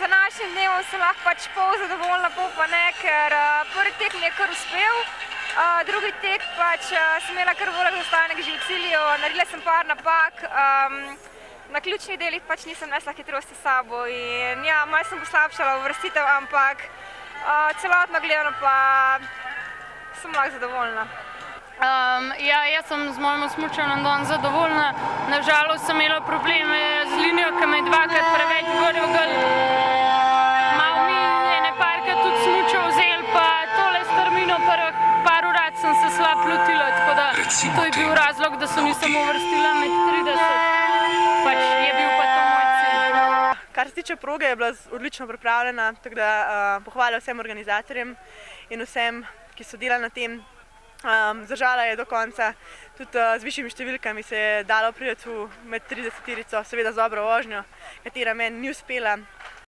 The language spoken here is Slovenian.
z današnjim dnevom sem lahko pač pol zadovoljna, pol pa ne, ker prvi tek mi je kar uspel. Drugi tek pač sem imela kar velik zaostanek že v cilju, naredila sem par napak. Na ključnih delih pač nisem nesla hitrosti s sabo in ja, malo sem poslabšala uvrstitev, ampak celotno gledano pa sem lahko zadovoljna. Ja, jaz sem z mojim smučanjem danes zadovoljna. Nažalost sem imela probleme z linijo, ki me je dvakrat preveč vrgel. Malo mi je ene parkrat tudi smuča vzel, pa tole strmino prvih par urad sem se slab lotila, tako da to je bil razlog, da se nisem uvrstila med 30. Pač je bil pa to moj cilj. Kar se tiče proge, je bila odlično pripravljena, tako da pohvala vsem organizatorjem in vsem, ki so delali na tem. Zdržala je do konca, tudi z višjimi številkami se je dalo priti med 30-terico, seveda z dobro vožnjo, katera meni ni uspela.